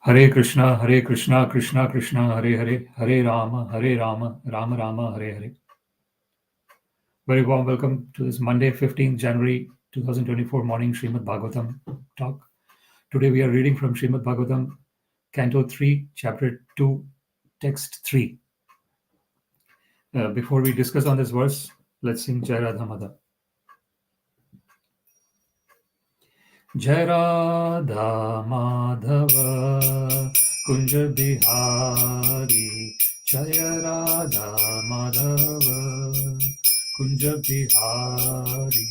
Hare Krishna, Krishna Krishna, Hare Hare, Hare Rama, Rama Rama, Hare Hare. Very warm welcome to this Monday, 15th January 2024 morning Śrīmad-Bhāgavatam talk. Today we are reading from Śrīmad-Bhāgavatam, Canto 3, Chapter 2, Text 3. Before we discuss on this verse, let's sing Jai Radha Madha. Jai Radha Madhava Kunja Bihari, Jai Radha Madhava Kunja Bihari,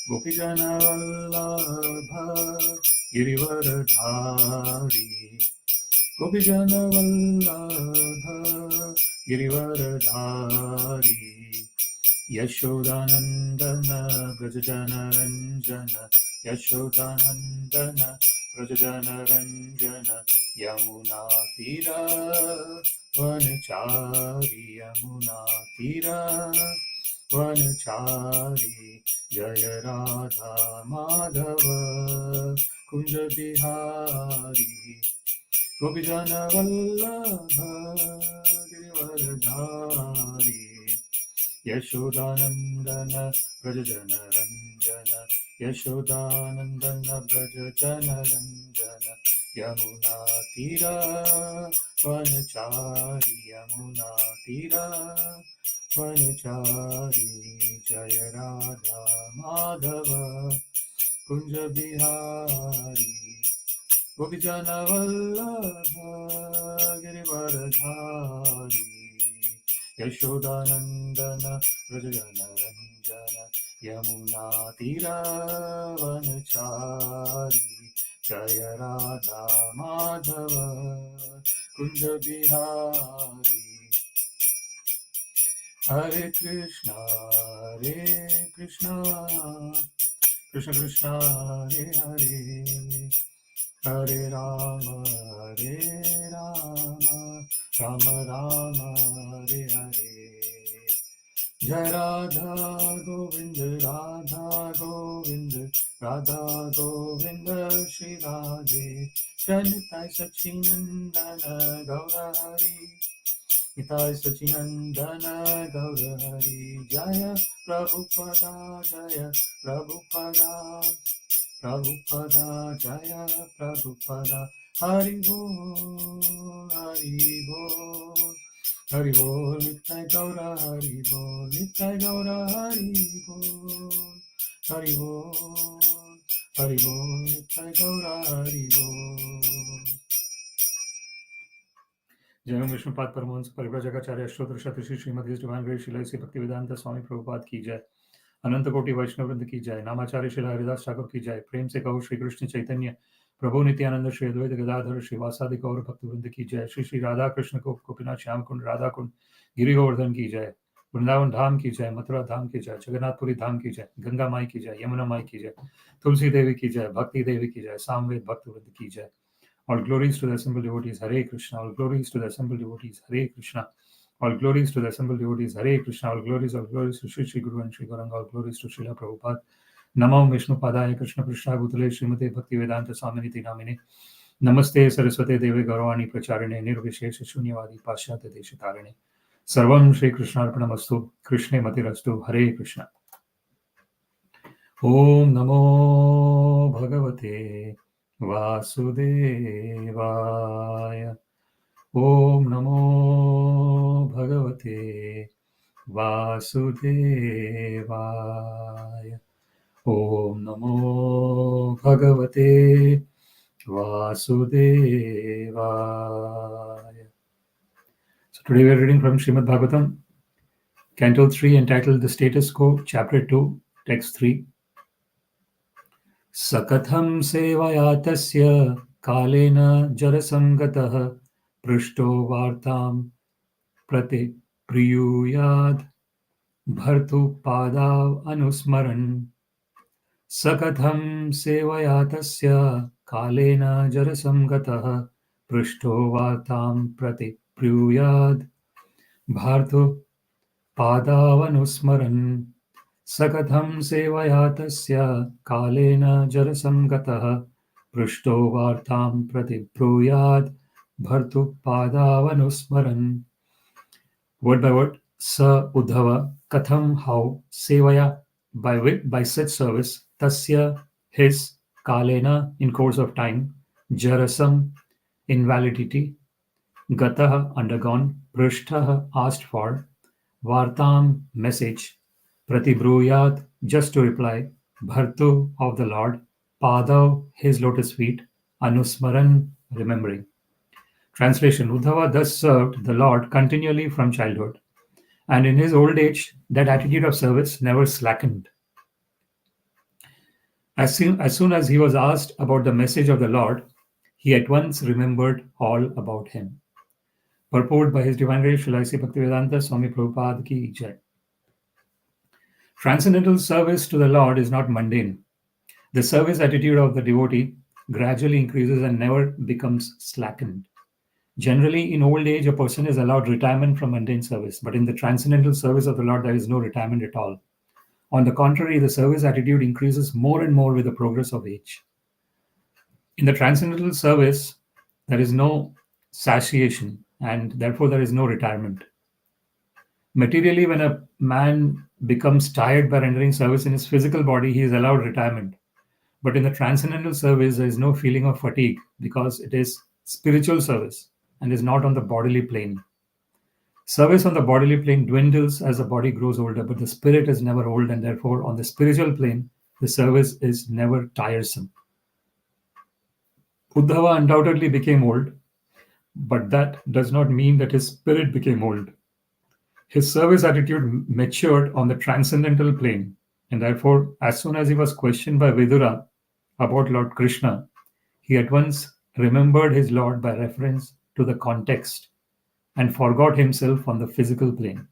Gopijana Vallabha Girivaradhari, Gopijana Vallabha Girivaradhari, Yashodanandana Brajajana Ranjana, Yashodanandana Brajajana Ranjana, Yamuna Tira Vanachari, Yamuna Tira Vanachari, Jaya Radha Madhava Kunja Bihari, Gopijana Vallabha Girivaradhari, Yashodanandana Brajajana Ranjana, Yashodanandana Brajajana Ranjana, Yamuna Tira Vanachari, Yamuna Tira Vanachari, Jaya Radha Madhava Kunja Bihari, Gopijana Vallabha Girivaradhari, Yashodanandana Brajajana Ranjana, Yamuna Tira Vanachari, Jaya Radha Madhava Kunja Bihari. Hare Krishna, Krishna Krishna, Hare Hare, Hare Rama, Rama Rama, Hare Hare. Jai Radha Govinda, Radha Govinda, Radha Govinda, Shri Radhe, Nitai Sachinandana Gaura Hari, Nitai Sachinandana Gaura Hari, Jaya Prabhupada, Jaya Prabhupada, Prabhupada, Jaya Prabhupada, Hari Bol, Hari Bol, Hari Bol, Nitai Gaura, Hari Bol, Nitai Gaura, Hari Bol, Hari Bol, Hari Bol, Nitai Gaura, Hari Bol. जय विष्णुपाद परमहंस परिव्राजकाचार्य अष्टोत्तर शतऋषि श्रीमद् his divine grace Srila Shri Bhaktivedanta Swami Prabhupada की जय, अनंत कोटि वैष्णव वृंद की जय, नामाचार्य श्री हरिदास ठाकुर की जय, प्रेम से कहो श्री कृष्ण चैतन्य प्रभु नित्यानंद श्री अद्वैत गदाधर श्रीवासादि गौर भक्त वृंद की जय, श्री श्री राधा कृष्ण को गोपीनाथ श्याम कुंड राधा कुंड गिरि गोवर्धन की जय, वृंदावन धाम की जय, मथुरा धाम की जय, जगन्नाथपुरी धाम की जय, गंगा माई की जय, यमुना माई की जय, तुलसी देवी की जय, भक्ति देवी की जय, सामवेद भक्त वृंद की जय. All glories to the assembled devotees, Hare Krishna. All glories to the assembled devotees, Hare Krishna. All glories to the assembled devotees, Hare Krishna. All glories to Shri Shri Guru and Shri Gauranga. All glories to Srila Prabhupada. Namo Vishnu Padaya Krishna Prishna Bhutale Srimate Bhakti Vedanta Swaminiti Namine. Namaste Saraswate Deve Gauravani Pracharine Nirvishesha Shunyavadi Paschatya Deshatarine. Sarvam Shri Krishna Arpanamastu. Krishne Matirastu. Hare Krishna. Om Namo Bhagavate Vasudevaya. Om Namo Bhagavate Vasudevaya. Om Namo Bhagavate Vasudevaya. So today we are reading from Śrīmad-Bhāgavatam, Canto 3, entitled The Status Quo, Chapter 2, Text 3. Kathaṁ sevayā tasya kālena jarasam gataḥ pṛṣṭo vārtāṁ pratibrūyād bhartuḥ pādāv anusmaran. Kathaṁ sevayā tasya kālena jarasam gataḥ pṛṣṭo vārtāṁ pratibrūyād bhartuḥ pādāv anusmaran. Kathaṁ sevayā tasya kālena jarasam gataḥ pṛṣṭo vārtāṁ pratibrūyād bhartuḥ pādāv anusmaran. Word by word, Sa Uddhava, kathaṁ how, sevayā by such service, tasya his, kālena in course of time, jarasaṁ invalidity, gataḥ undergone, pṛṣṭaḥ asked for, vārtāṁ message, pratibrūyād just to reply, bhartuḥ of the Lord, pādau his lotus feet, anusmaran remembering. Translation: Uddhava thus served the Lord continually from childhood, and in his old age that attitude of service never slackened. As soon as he was asked about the message of the Lord, he at once remembered all about him. Purport by His Divine Grace Srila Bhaktivedanta Swami Prabhupada ki jai. Transcendental service to the Lord is not mundane. The service attitude of the devotee gradually increases and never becomes slackened. Generally, in old age, a person is allowed retirement from mundane service, but in the transcendental service of the Lord, there is no retirement at all. On the contrary, the service attitude increases more and more with the progress of age. In the transcendental service, there is no satiation, and therefore there is no retirement. Materially, when a man becomes tired by rendering service in his physical body, he is allowed retirement. But in the transcendental service, there is no feeling of fatigue because it is spiritual service and is not on the bodily plane. Service on the bodily plane dwindles as the body grows older, but the spirit is never old, and therefore on the spiritual plane, the service is never tiresome. Uddhava undoubtedly became old, but that does not mean that his spirit became old. His service attitude matured on the transcendental plane, and therefore, as soon as he was questioned by Vidura about Lord Krishna, he at once remembered his Lord by reference to the context and forgot himself on the physical plane.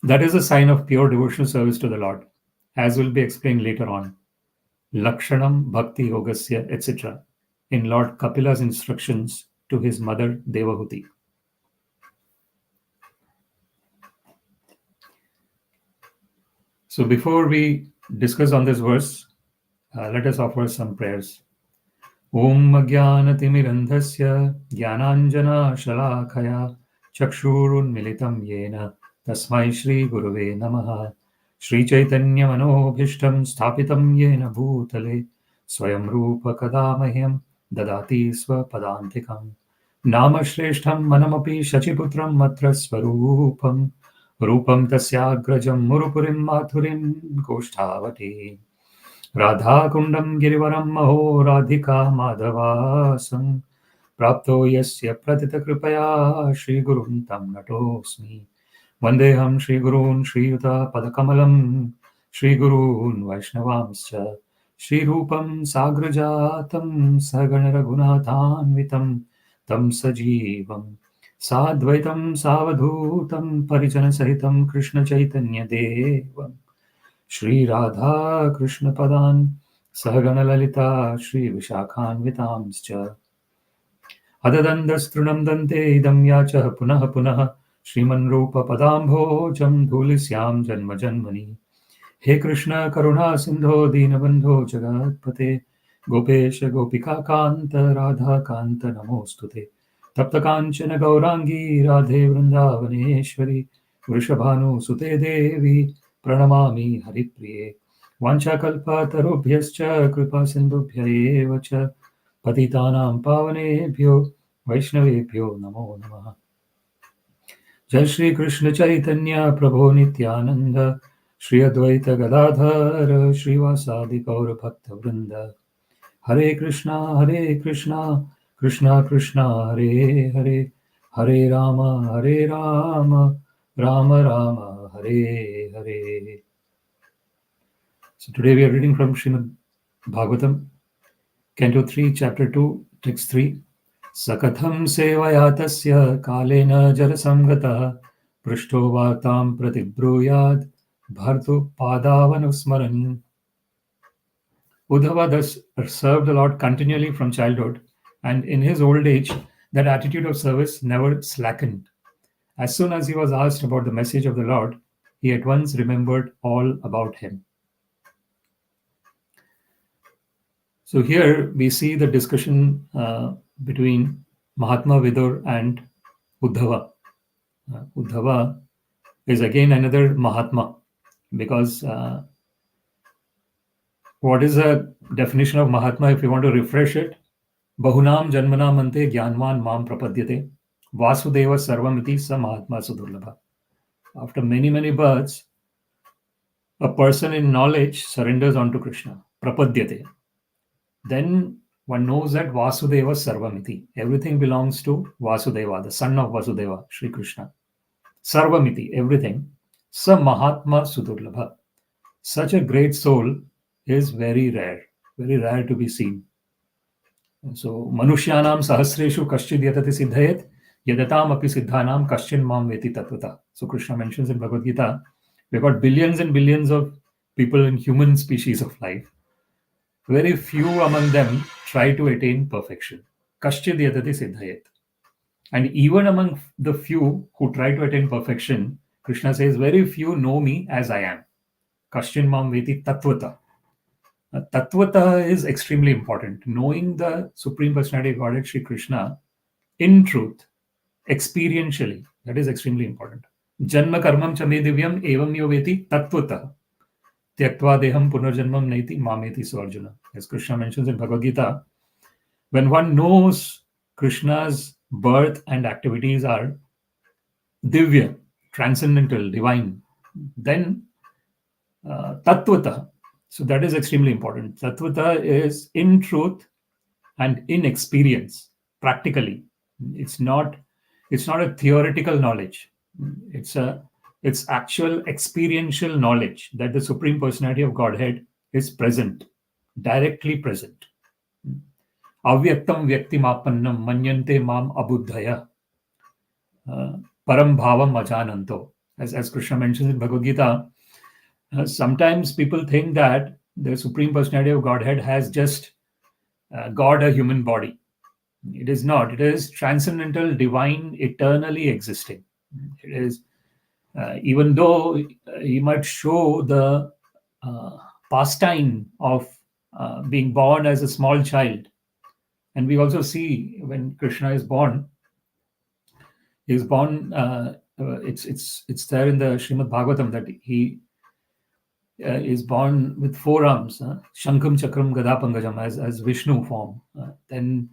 That is a sign of pure devotional service to the Lord, as will be explained later on. Lakshanam Bhakti Yogasya, etc., in Lord Kapila's instructions to his mother Devahuti. So before we discuss on this verse, let us offer some prayers. Om Ajnanatimirandhasya Jnananjana Shalakaya Chakshurunmilitam Yena Tasmai Shri Gurave Namaha Shri Chaitanya Manobhishtam Sthapitam Yena Bhutale Swayam Rupa Kadamahyam Dadati Swapadantikam Nama Shreshtham Manamapi Shachiputram Matra Swarupam Rupam Tasyagrajam Murupurim Mathurim Goshthavati Radha Kundam Girivaram Maho Radhika Madhavasam Prapto Yasya Pratita Kripaya Shri Gurun Tam Natosmi Vandeham Shri Gurun Shri Yuta Padakamalam Shri Gurun Vaishnavamscha Shri Rupam Sagrajatam Sagana Raghunathanvitam Tam Sajivam Sadvaitam Savadhutam Parijana Sahitam Krishna Chaitanya Devam Shri Radha Krishna Padan Sahagana Lalita Shri Vishakhanvitamscha Adadandastrunam Dante Idam Yacha Punaha Punaha Shriman Rupa Padambhojam Dhulisyam Janma Janmani He Krishna Karuna Sindho Dinabandho Jagatpate Gopesha Gopika Kanta Radha Kanta Namostute Tapta Kanchana Gaurangi Radhe Vrindavaneshwari Vrishabhanu Sute Devi Pranamami Haripriye Vanchakalpatarubhyascha Kripa Sindhubhya eva cha Patitanam Pavanebhyo Vaishnavebhyo Namo Namaha. Jai Shri Krishna Chaitanya Prabhu Nityananda Shri Advaita Gadadhara Shri Vasadi Gaura Bhakta Vrinda Hare Krishna Krishna Krishna Hare Hare Hare Rama Rama Rama Hare Hare. So today we are reading from Śrīmad-Bhāgavatam, Canto 3, Chapter 2, Text 3. Kathaṁ sevayā tasya kālena jarasaṁ gataḥ pṛṣṭo vārtāṁ pratibrūyād bhartuḥ pādāv anusmaran. Uddhava thus served the Lord continually from childhood, and in his old age, that attitude of service never slackened. As soon as he was asked about the message of the Lord, he at once remembered all about him. So here we see the discussion between Mahatma Vidur and Uddhava. Uddhava is again another Mahatma, because what is the definition of Mahatma if you want to refresh it? Bahunam janmanam ante jnanvan mam prapadyate vasudeva sarvamiti sa Mahatma sudurlabha. After many, many births, a person in knowledge surrenders onto Krishna, prapadyate. Then one knows that Vasudeva Sarvamiti. Everything belongs to Vasudeva, the son of Vasudeva, Sri Krishna. Sarvamiti, everything. Sa Mahatma Sudurlabha. Such a great soul is very rare to be seen. So, Manushyanam Sahasreshu Kaschid Yatati Siddhayet Yadatam Api Siddhanam Kaschin Mam Veti Tatvata. So, Krishna mentions in Bhagavad Gita, we've got billions and billions of people in human species of life. Very few among them try to attain perfection. Kaschid Yatati Siddhayet. And even among the few who try to attain perfection, Krishna says, very few know me as I am. Kaschin Mam Veti Tatvata. Tatvata is extremely important. Knowing the Supreme Personality of Godhead, Shri Krishna, in truth, experientially, that is extremely important. Janma karmam chame divyam evam yo veti tatvata. Tyaktva deham punarjanmam naiti mameti so Arjuna. As Krishna mentions in Bhagavad Gita, when one knows Krishna's birth and activities are divya, transcendental, divine, then tatvata. So that is extremely important. Tatvata is in truth and in experience, practically. It's not a theoretical knowledge. It's actual experiential knowledge that the Supreme Personality of Godhead is present, directly present. Avyaktam vyaktimapannam manyante mam abuddhaya param bhavam ajananto. As Krishna mentions in Bhagavad Gita, sometimes people think that the Supreme Personality of Godhead has just got a human body. It is not. It is transcendental, divine, eternally existing. It is, even though he might show the pastime of being born as a small child, and we also see when Krishna is born, it's there in the Śrīmad-Bhāgavatam that he is born with 4 arms, Shankam, Chakram, Gada, Pangajam, as Vishnu form. Then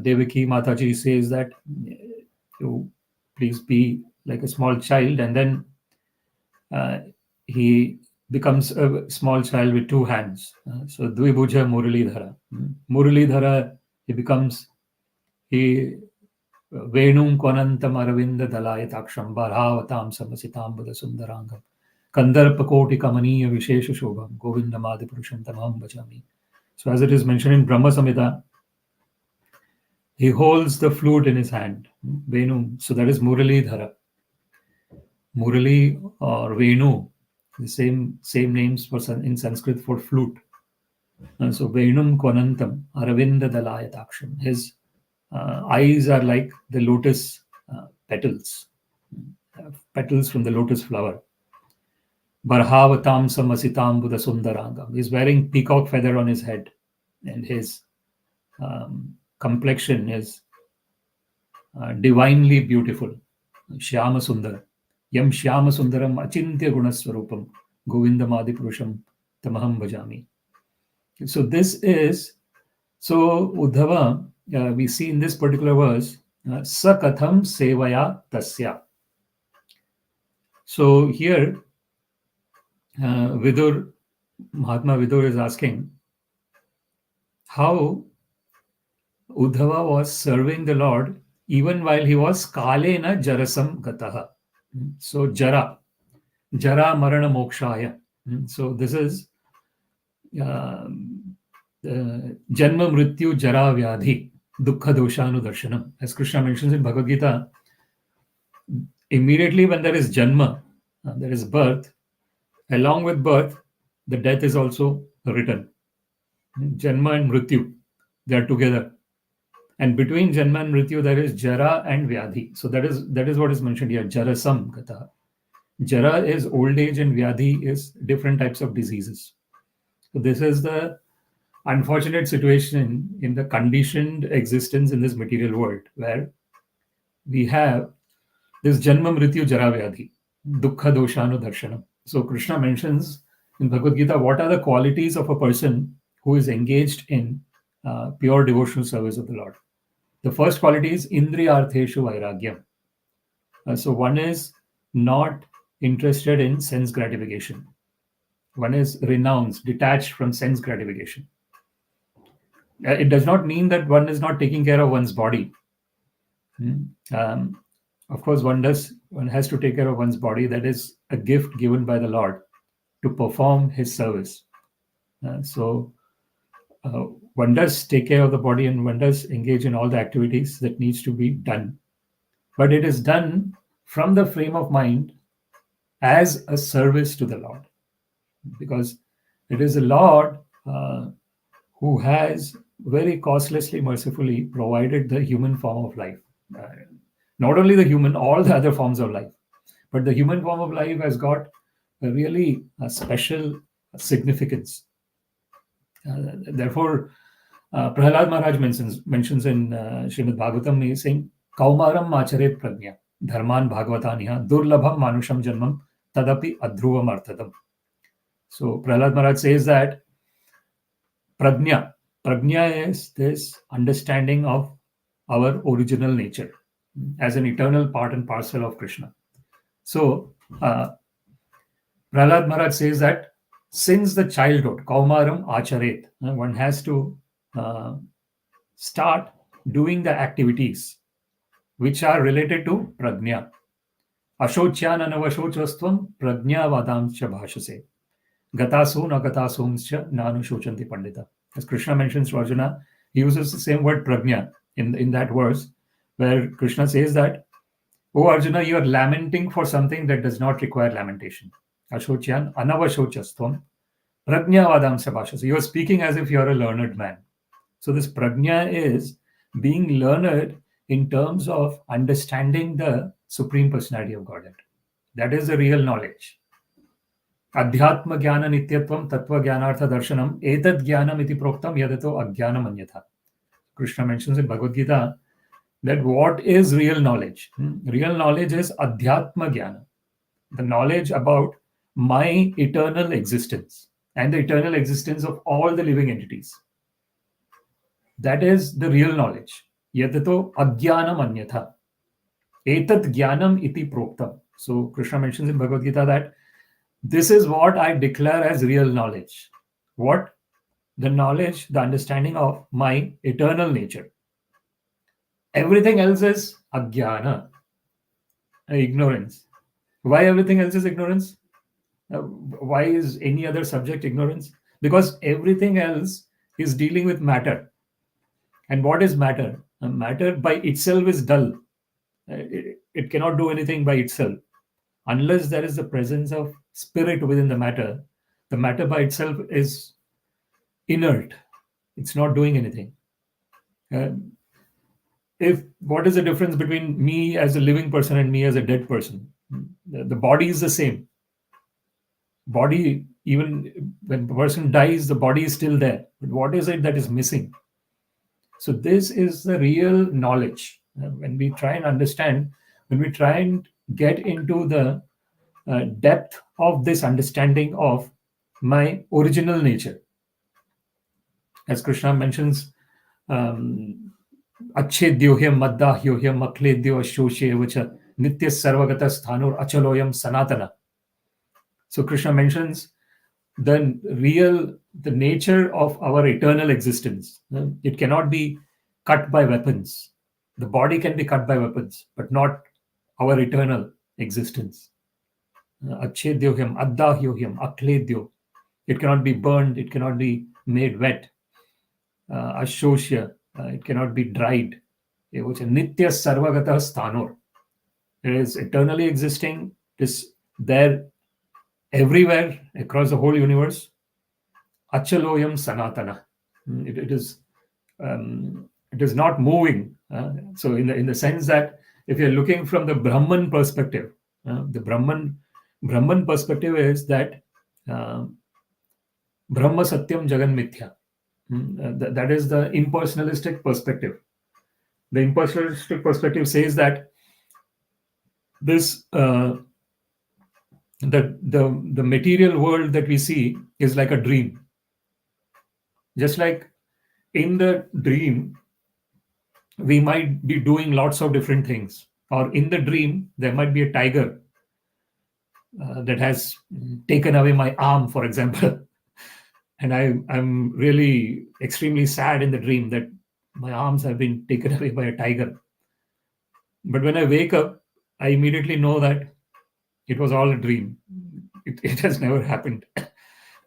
Devaki Mataji says that you please be like a small child, and then he becomes a small child with 2 hands. So Dvibhuja Muralidhara. Muralidhara, he Venum Kwanantam Aravinda Dalayataksam Bharāvatāṁ Samasitāṁ Buddha Sundarangam Kandarpakoti Kamaniya Vishesha Shobham Govinda Madi Purusham Tamaham Bhajami. So as it is mentioned in Brahma Samhita, he holds the flute in his hand, Venum. So that is Muralidhara. Murali or Venu, the same names in Sanskrit for flute. So Venum Kwanantam Aravinda Dalayataksam. His eyes are like the lotus petals from the lotus flower. Bharāvatāṁ Samasitāṁ Buddha Sundarangam. He's wearing peacock feather on his head, and his complexion is divinely beautiful. Shyama Sundar. Yam Shyama Sundaram Achintya Gunaswarupam Govinda Madi Purusham Tamaham Bhajami. So this is, so Uddhava, we see in this particular verse, sa kathaṁ sevayā tasya. So here, Mahatma Vidur is asking how Uddhava was serving the Lord even while he was kālena jarasaṁ gataḥ. So jara marana mokshaya. So this is janma mrityu jara vyadhi dukkha doshanu darshanam. As Krishna mentions in Bhagavad Gita, immediately when there is janma, there is birth, along with birth, the death is also written. Janma and mrityu, they are together. And between janma and mrityu, there is jara and vyadhi. So that is what is mentioned here, jarasaṁ gataḥ. Jara is old age and vyadhi is different types of diseases. So this is the unfortunate situation in the conditioned existence in this material world, where we have this janma mrityu jara vyadhi, dukkha doshanu darshanam. So Krishna mentions in Bhagavad Gita what are the qualities of a person who is engaged in pure devotional service of the Lord. The first quality is indriyartheshu vairagyam. So one is not interested in sense gratification. One is renounced, detached from sense gratification. It does not mean that one is not taking care of one's body. Of course, one has to take care of one's body. That is a gift given by the Lord to perform his service. So one does take care of the body, and one does engage in all the activities that needs to be done. But it is done from the frame of mind as a service to the Lord, because it is the Lord who has very costlessly, mercifully provided the human form of life. Not only the human, all the other forms of life, but the human form of life has got a really special significance. Therefore, Prahlad Maharaj mentions in Śrīmad-Bhāgavatam, he is saying, Kaumaram macharet prajna, dharman bhagavataniha, durlabham manusham janmam, tadapi adhruvam arthatam. So Prahlad Maharaj says that prajna is this understanding of our original nature as an eternal part and parcel of Krishna. So Prahlad Maharaj says that since the childhood, Kaumaram acharet, one has to start doing the activities which are related to prajna. Ashocyan anavashocastvam prajna vādāṁ cha bhāshase. Gataso na gatasomscha nanu shochanti pandita. As Krishna mentions to Arjuna, he uses the same word prajna in that verse, where Krishna says that, "O Arjuna, you are lamenting for something that does not require lamentation. Ashocyan anavashocastvam prajna vādāṁ cha bhāshase." You are speaking as if you are a learned man. So this prajna is being learned in terms of understanding the Supreme Personality of Godhead. That is the real knowledge. Adhyatma jnana nityatvam tattva jnanartha darshanam etad jnanam iti proktam yadato ajnanam anyatha. Krishna mentions in Bhagavad Gita that what is real knowledge? Real knowledge is adhyatma jnana, the knowledge about my eternal existence and the eternal existence of all the living entities. That is the real knowledge. Yadato ajnanam anyatha. Etad jnanam iti proktam. So Krishna mentions in Bhagavad Gita that this is what I declare as real knowledge. What? The knowledge, the understanding of my eternal nature. Everything else is ajnana, ignorance. Why everything else is ignorance? Why is any other subject ignorance? Because everything else is dealing with matter. And what is matter? Matter by itself is dull. It cannot do anything by itself. Unless there is the presence of spirit within the matter by itself is inert. It's not doing anything. What is the difference between me as a living person and me as a dead person? The body is the same. Body, even when the person dies, the body is still there. But what is it that is missing? So this is the real knowledge. When we try and understand, when we try and get into the depth of this understanding of my original nature, as Krishna mentions, achedyohyam maddahyuhyam akledyo ashoshevacha nitya sarvagata sthanur achaloyam sanatana. So Krishna mentions the nature of our eternal existence. It cannot be cut by weapons. The body can be cut by weapons, but not our eternal existence. Achedyohyam, addahyuhyam, akledyo. It cannot be burned. It cannot be made wet. Ashosya. It cannot be dried. Which is nitya sarvagata sthanur. It is eternally existing. It is there everywhere across the whole universe. Achaloyam sanatana. It is not moving. So in the sense that if you're looking from the Brahman perspective, the Brahman perspective is that Brahma Satyam Jagan Mithya. That is the impersonalistic perspective. The impersonalistic perspective says that this the material world that we see is like a dream. Just like in the dream, we might be doing lots of different things. Or in the dream, there might be a tiger that has taken away my arm, for example. And I'm really extremely sad in the dream that my arms have been taken away by a tiger. But when I wake up, I immediately know that it was all a dream. It has never happened.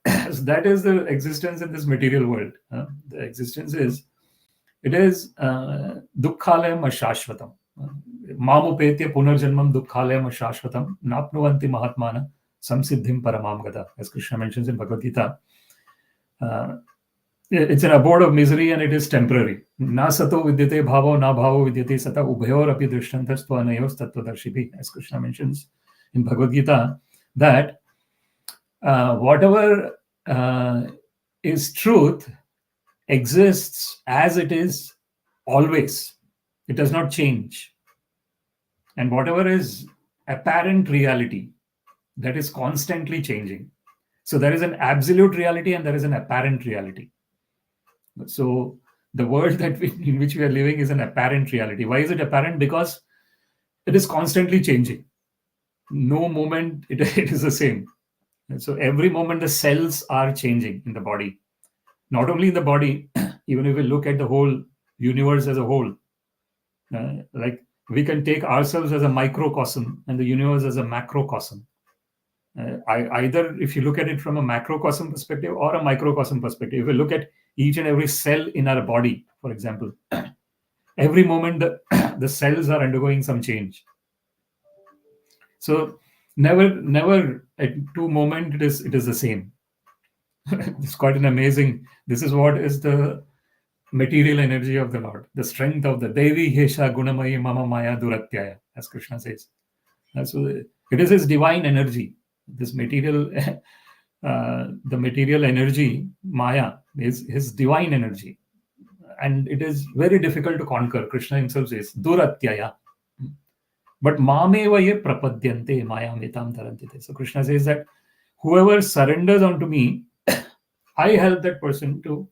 So that is the existence in this material world. The existence is, it is dukkhalayam ashashvatam. Mamupetya punarjanmam dukkhalayam ashashvatam napnuvanti mahatmana samsiddhim paramam gata. As Krishna mentions in Bhagavad Gita, it's an abode of misery and it is temporary. Na sato vidyate bhavo na bhavo vidyate sata ubhayor api drishtantas tvanayos tattvadarshibhi. As Krishna mentions in Bhagavad Gita, that whatever is truth exists as it is always. It does not change. And whatever is apparent reality, that is constantly changing. So there is an absolute reality and there is an apparent reality. So the world in which we are living is an apparent reality. Why is it apparent? Because it is constantly changing. No moment it is the same. And so every moment the cells are changing in the body. Not only in the body, even if we look at the whole universe as a whole, like we can take ourselves as a microcosm and the universe as a macrocosm. Either if you look at it from a macrocosm perspective or a microcosm perspective, if you look at each and every cell in our body, for example, every moment the cells are undergoing some change. So never at two moments it is the same. It's quite an amazing. This is what is the material energy of the Lord, the strength of the Devi Hesha Gunamayi Mama Maya Duratyaya, as Krishna says. So it is his divine energy. This material, the material energy, Maya, is his divine energy. And it is very difficult to conquer. Krishna himself says, Duratyaya. But Mameva ye prapadyante Maya metam tarantite. So Krishna says that whoever surrenders unto me, I help that person to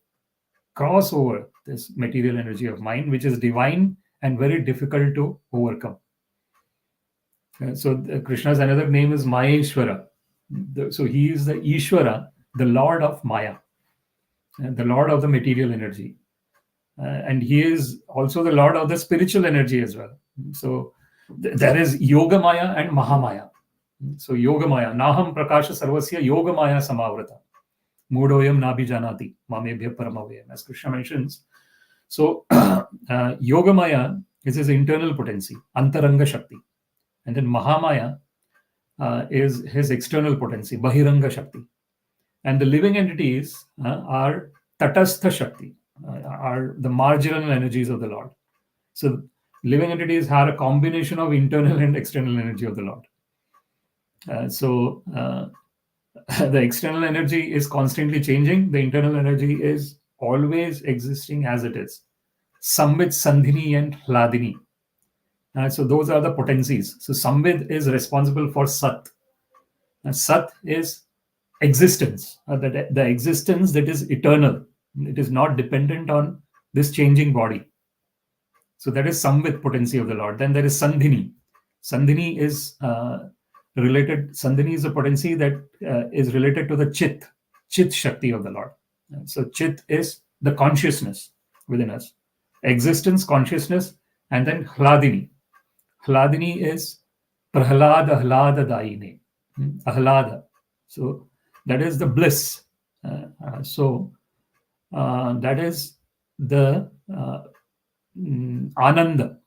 cross over this material energy of mine, which is divine and very difficult to overcome. So Krishna's another name is Maheshwara. So he is the Ishvara, the Lord of Maya, the Lord of the material energy. And he is also the Lord of the spiritual energy as well. So there is Yoga Maya and Mahamaya. So Yoga Maya, Naham Prakasha Sarvasya Yoga Maya Samavrata. Mudoyam Nabi Janati, Mamebhya Paramavayam, as Krishna mentions. So Yoga Maya is his internal potency, Antaranga Shakti. And then Mahamaya is his external potency, Bahiranga Shakti. And the living entities are Tatastha Shakti, are the marginal energies of the Lord. So living entities are a combination of internal and external energy of the Lord. The external energy is constantly changing. The internal energy is always existing as it is. Samvid, Sandhini, and Hladini. So those are the potencies. So Samvid is responsible for Sat. Sat is existence, the existence that is eternal. It is not dependent on this changing body. So that is Samvid potency of the Lord. Then there is Sandhini. Sandhini is related. Sandhini is a potency that is related to the Chit Shakti of the Lord. So Chit is the consciousness within us, existence, consciousness, and then Hladini. Hladini is Prahlada Hlada Daine, Ahlada. So that is the bliss. That is the Ananda.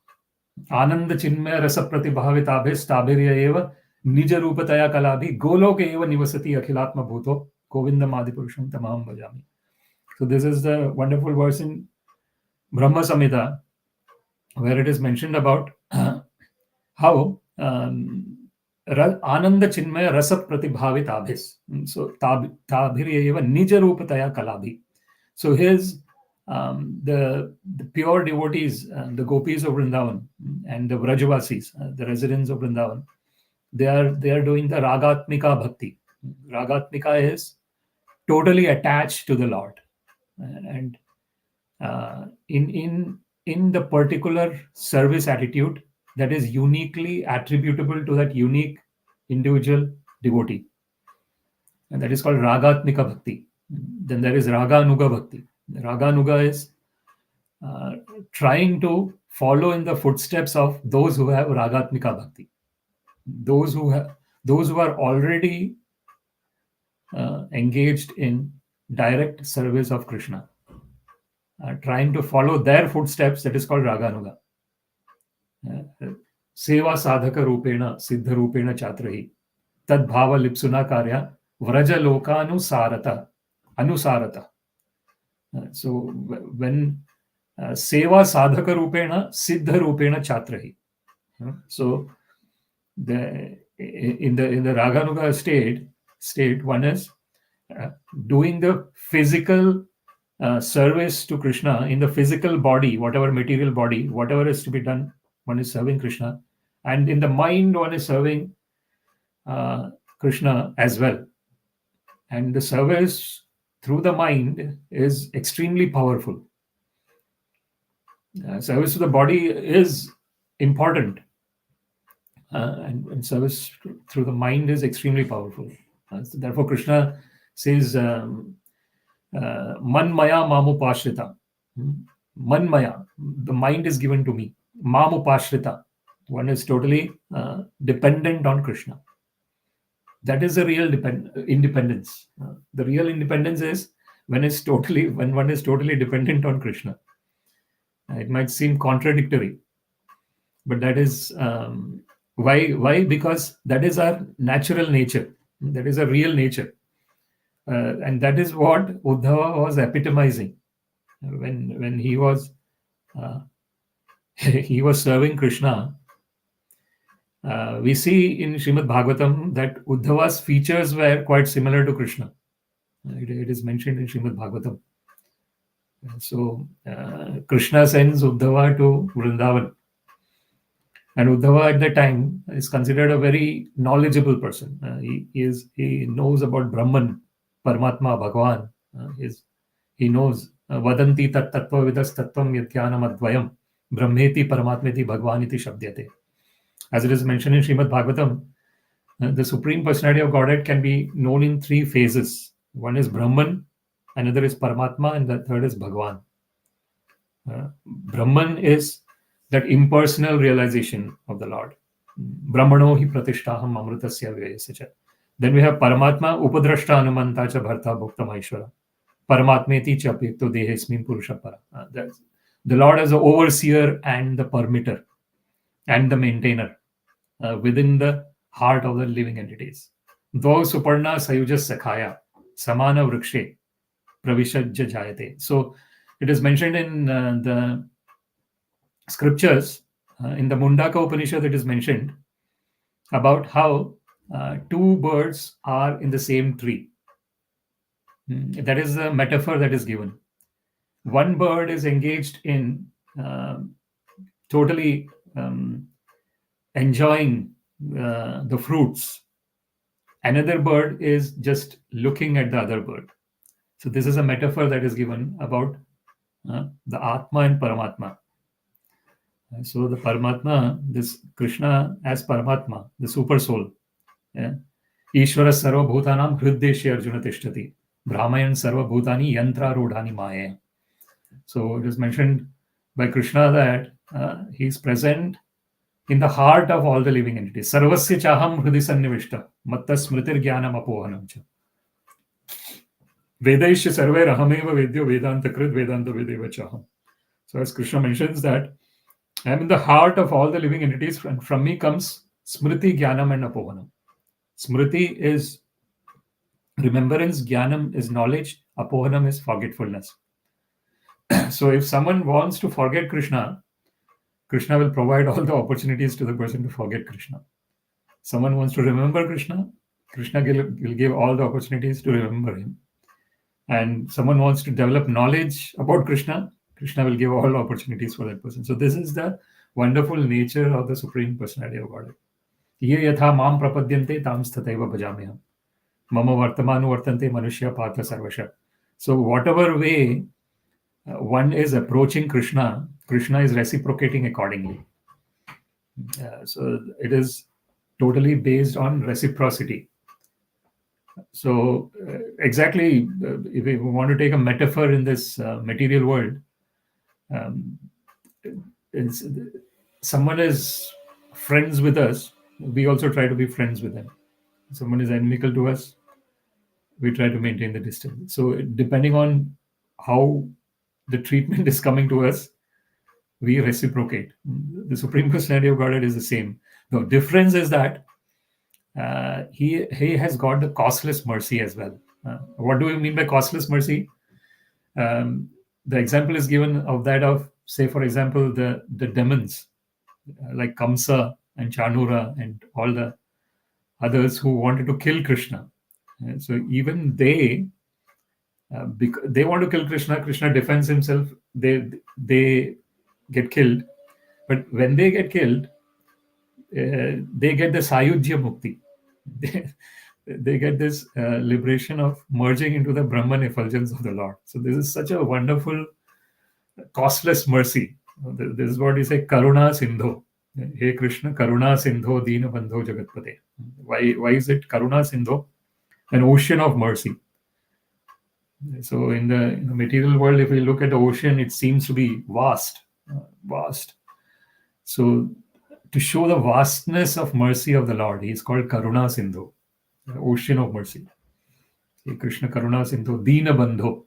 Ananda Chinmaya Rasa Pratibhavitabhis Tabirya Eva Nija Rupataya Kalabhi Goloke Eva Nivasati Akhilatma Bhuto Govindam Adipurusham Tamaham Bhajami. So this is the wonderful verse in Brahma Samhita where it is mentioned about how Ananda Chinmaya Rasa Pratibhavitabhis. So Tabirya Eva Nija Rupataya Kalabhi. So his the pure devotees, the gopis of Vrindavan and the Vrajavasis, the residents of Vrindavan, they are doing the ragatmika bhakti. Ragatmika is totally attached to the Lord, and in the particular service attitude that is uniquely attributable to that unique individual devotee, and that is called ragatmika bhakti. Then there is raganuga bhakti. Raganuga is trying to follow in the footsteps of those who have ragatmika bhakti, those who are already engaged in direct service of Krishna, trying to follow their footsteps. That is called raganuga. Seva sadhaka rupena siddha rupena chatrahi tad bhava lipsuna karya vraja lokanusarata anusarata. So when seva sadhaka rupena siddha rupena chatrahi. So in the raganuga state one is doing the physical service to Krishna in the physical body, whatever material body, whatever is to be done, one is serving Krishna, and in the mind one is serving Krishna as well. And the service through the mind is extremely powerful. Service to the body is important, and service through the mind is extremely powerful. So therefore, Krishna says, "Man maya mamupashrita." Man maya, the mind is given to me. Mamupashrita, one is totally dependent on Krishna. That is the real independence. The real independence is when one is totally dependent on Krishna. It might seem contradictory, but that is why? Because that is our natural nature. That is a real nature, and that is what Uddhava was epitomizing when he was serving Krishna. We see in Śrīmad-Bhāgavatam that Uddhava's features were quite similar to Krishna. It is mentioned in Śrīmad-Bhāgavatam. So Krishna sends Uddhava to Vrindavan, and Uddhava at that time is considered a very knowledgeable person. He knows about Brahman, Paramatma, Bhagavan. He knows vadanti tat tattva vidas tattvam yadhyanam advayam brahmeti paramatmeti bhagvaniti shabdyate. As it is mentioned in Śrīmad-Bhāgavatam, the Supreme Personality of Godhead can be known in three phases. One is Brahman, another is Paramatma, and the third is Bhagavan. Brahman is that impersonal realization of the Lord. Brahmano hi pratishtāham amrutasya vyayasya. Then we have Paramatma, upadrashta anumanta cha bharta bhukta maheshwara. Paramatmeti cha apyekto dehesmin purusha para. The Lord as the overseer and the permitter and the maintainer within the heart of the living entities. Dvau suparna sayujas sakhaya samana vrikshe pravishajya jayate. So it is mentioned in the scriptures, in the Mundaka Upanishad, it is mentioned about how two birds are in the same tree. That is the metaphor that is given. One bird is engaged in totally enjoying the fruits. Another bird is just looking at the other bird. So this is a metaphor that is given about the Atma and Paramatma. So the Paramatma, this Krishna as Paramatma, the super soul. Ishvara sarva bhutanam hriddeshi arjuna tishtati. Brahmayan sarva bhutani yantra rodhani maya. So it is mentioned by Krishna that he is present in the heart of all the living entities. Sarvasya chaham hridi sannivishta matta smritir jnanam apohanam cha. Vedaisya sarve rahameva vedyo vedanta krit vedanta vedeva chaham. So as Krishna mentions that I am in the heart of all the living entities, and from me comes smriti, jnanam, and apohanam. Smriti is remembrance, jnanam is knowledge, apohanam is forgetfulness. So if someone wants to forget Krishna, Krishna will provide all the opportunities to the person to forget Krishna. Someone wants to remember Krishna, Krishna will give all the opportunities to remember him. and someone wants to develop knowledge about Krishna, Krishna will give all opportunities for that person. So this is the wonderful nature of the Supreme Personality of Godhead. Ye yatha mam prapadyante tam stataiva bhajamiham. Mama vartamanu vartante manushya partha sarvasha. So whatever way one is approaching Krishna, Krishna is reciprocating accordingly. So it is totally based on reciprocity. So exactly, if we want to take a metaphor in this material world, someone is friends with us, we also try to be friends with them. Someone is inimical to us, we try to maintain the distance. So depending on how the treatment is coming to us, we reciprocate. The Supreme Personality of Godhead is the same. The difference is that he has got the costless mercy as well. What do we mean by costless mercy? The example is given of that of, say, for example, the demons like Kamsa and Chanura and all the others who wanted to kill Krishna. So even they want to kill Krishna. Krishna defends himself. They get killed. But when they get killed, they get the Sayujya Mukti. They get this liberation of merging into the Brahman effulgence of the Lord. So this is such a wonderful, costless mercy. This is what we say, Karuna Sindho. Hey Krishna, Karuna Sindho, Dina Bandho Jagatpate. Why is it Karuna Sindho? An ocean of mercy. So in the material world, if we look at the ocean, it seems to be vast. So to show the vastness of mercy of the Lord, he is called Karuna Sindhu, the ocean of mercy. Hey Krishna Karuna Sindhu, Dina Bandho.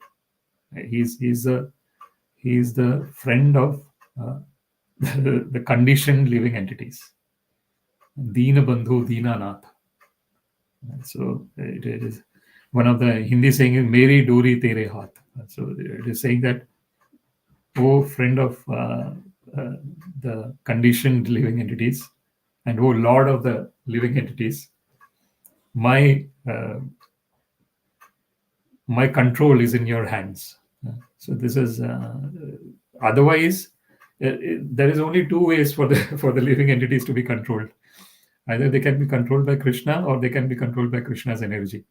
He is the friend of the conditioned living entities. Dina Bandhu, Dina Nath. So it is one of the Hindi saying is Meri Duri Tere Haath. So it is saying that, oh friend of the conditioned living entities, and oh Lord of the living entities, my control is in your hands. So this is otherwise there is only two ways for the living entities to be controlled. Either they can be controlled by Krishna or they can be controlled by Krishna's energy.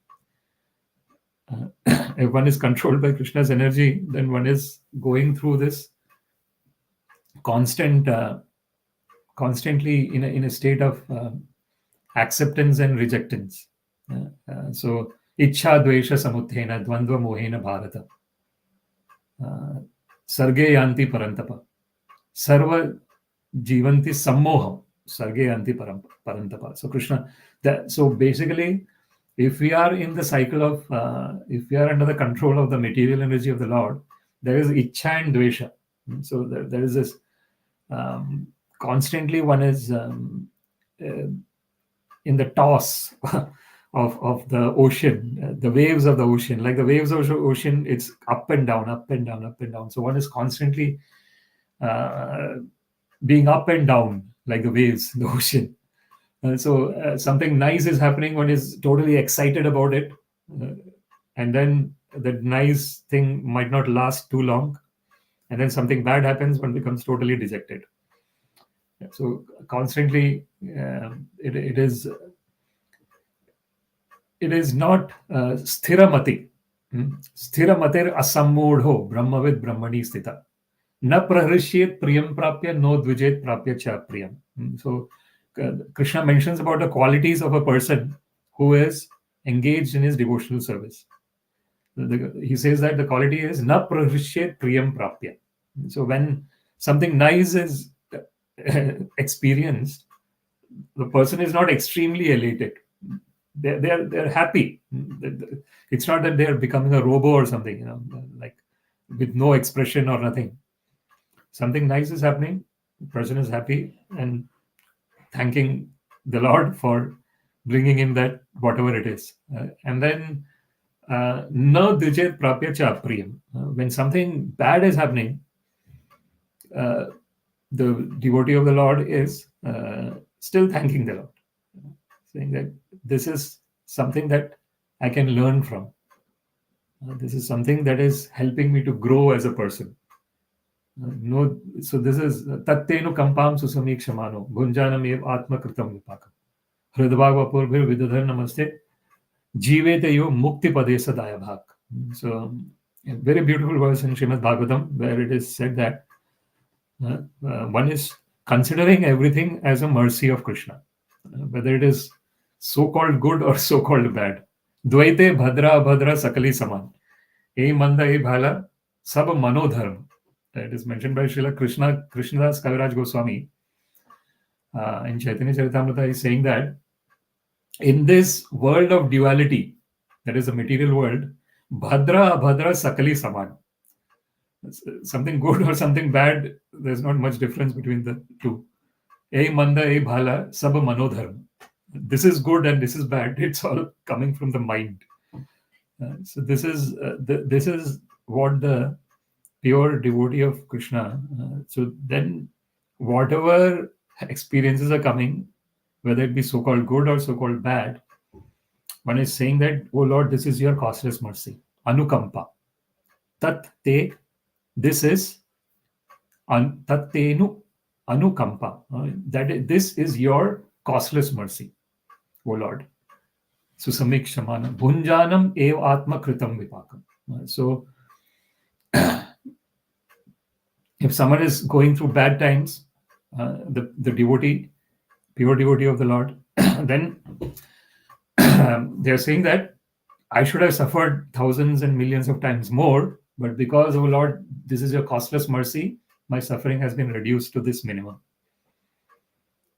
If one is controlled by Krishna's energy, then one is going through this constantly in a state of acceptance and rejectance. So ichha dvesha samuthena dvandva mohena bharata sarge yanti parantapa sarva jivanti sammoham sarge yanti parantapa. So Krishna, so basically, if we are in the cycle of if we are under the control of the material energy of the Lord, there is ichha and dvesha. So there is this constantly one is in the toss of the ocean, the waves of the ocean. Like the waves of the ocean, it's up and down, up and down, up and down. So one is constantly being up and down like the waves in the ocean. So something nice is happening, one is totally excited about it, and then that nice thing might not last too long, and then something bad happens, one becomes totally dejected. So constantly it is not sthiramati. Sthiramatir asammodho brahmavid brahmani sthita na prahrishit priyam prapya no dvijet prapya cha priyam. So Krishna mentions about the qualities of a person who is engaged in his devotional service. He says that the quality is na prahrishit priyam prapya. So when something nice is experienced, the person is not extremely elated. They're happy. It's not that they're becoming a robo or something, like with no expression or nothing. Something nice is happening, the person is happy and thanking the Lord for bringing in that whatever it is. And then na dvijet prapya cha priyam. When something bad is happening, the devotee of the Lord is still thanking the Lord, saying that this is something that I can learn from. This is something that is helping me to grow as a person. No, so this is tattenu kampam susamikṣamano bhunjanam ev atmakritam vipakam hridvagvapurvir vidadhar namaste jiveteyo mukti padesa dayabhak. So a very beautiful verse in Śrīmad-Bhāgavatam where it is said that one is considering everything as a mercy of Krishna, whether it is so-called good or so-called bad. Dvaite bhadra abhadra sakali saman. E manda e bhala sab manodharm. It is mentioned by Srila Krishnadas Kaviraj Goswami in Chaitanya Charitamrita. Is saying that in this world of duality, that is the material world, bhadra abhadra sakali saman. Something good or something bad, there's not much difference between the two. E manda e bhala sab manodharm. This is good and this is bad. It's all coming from the mind. So this is what the pure devotee of Krishna. So then, whatever experiences are coming, whether it be so-called good or so-called bad, one is saying that, oh Lord, this is your costless mercy. Anukampa. Tat te, this is tat tenu anukampa. This is your costless mercy, O Lord. Susamikṣamana bhunjanam ev atmakritam vipakam. So if someone is going through bad times, the devotee, pure devotee of the Lord, then they are saying that I should have suffered thousands and millions of times more, but because, oh Lord, this is your costless mercy, my suffering has been reduced to this minimum.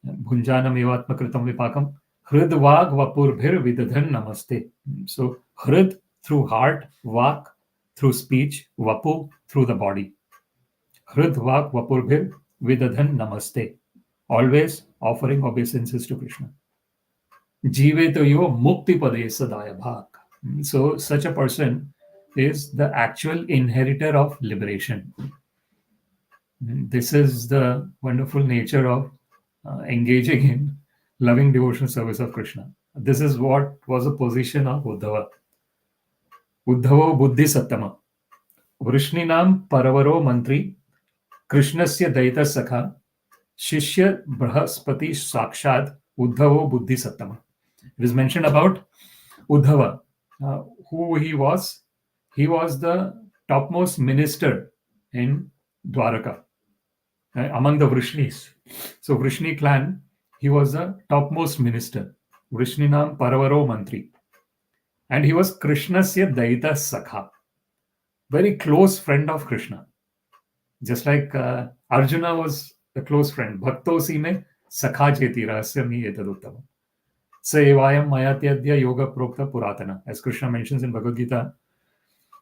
Bhunjanam evatmakritam vipakam hrid vag vapurbhir vidadhan namaste. So hrid through heart, vak through speech, vapu through the body. Hrid vak vapurbhir vidadhan namaste. Always offering obeisances to Krishna. Jivetayo mukti padesa dayabhak. So such a person is the actual inheritor of liberation. This is the wonderful nature of engaging in loving devotional service of Krishna. This is what was the position of Uddhava. Uddhavo buddhi sattama. Vrishninam paravaro mantri Krishnasya daita sakha Shishya Brahaspati Sakshad Uddhavo buddhi sattama. It is mentioned about Uddhava, who he was. He was the topmost minister in Dwaraka, among the Vrishnis. So Vrishni clan, he was the topmost minister. Vrishninam Paravaro Mantri. And he was Krishnasya Daita Sakha, very close friend of Krishna. Just like Arjuna was a close friend. Bhaktosi me sakha cheti rahasyami etaduttama. Sevayā mayatyadya yoga prokta puratana. As Krishna mentions in Bhagavad Gita,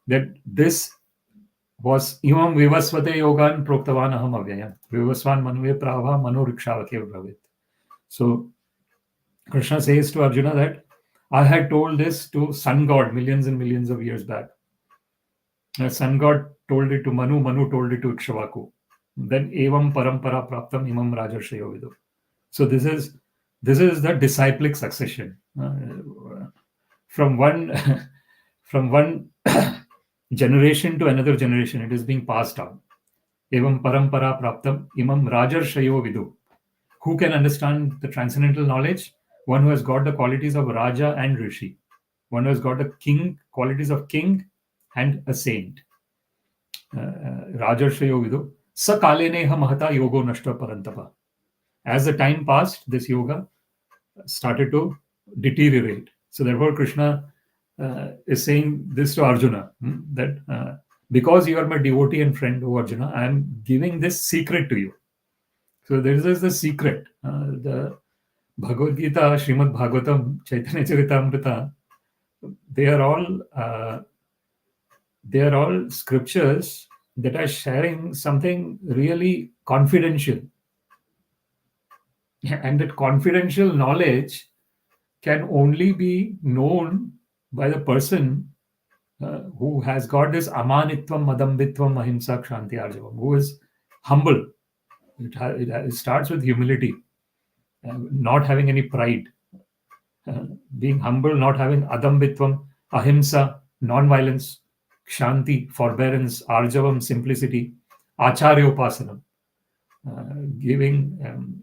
that this was imam vivasvate yogan proktavan aham avyayam. Vivasvan manve prava manorikshavake bravit. So Krishna says to Arjuna that I had told this to sun god millions and millions of years back. The sun god told it to Manu, Manu told it to Ikshvaku. Then evam parampara praptam imam rajarshayo vidu. So this is the disciplic succession. From one generation to another generation, it is being passed on. Evam parampara praptam imam rajarshayo vidu. Who can understand the transcendental knowledge? One who has got the qualities of Raja and Rishi. One who has got the qualities of king and a saint. Rajarshayo vidu. Sa kālena mahata yogo nashta parantapa. As the time passed, this yoga started to deteriorate. So therefore Krishna is saying this to Arjuna, that because you are my devotee and friend, O Arjuna, I am giving this secret to you. So this is the secret. The Bhagavad Gita, Śrīmad-Bhāgavatam, Chaitanya Charitamrita, they are all scriptures that are sharing something really confidential. And that confidential knowledge can only be known by the person who has got this amanitvam, madambitvam, ahimsa, kshanti, arjavam, who is humble. It starts with humility, not having any pride, being humble, not having adambitvam, ahimsa, non-violence, Shanti, forbearance, Arjavam, simplicity, Acharyopasanam, giving,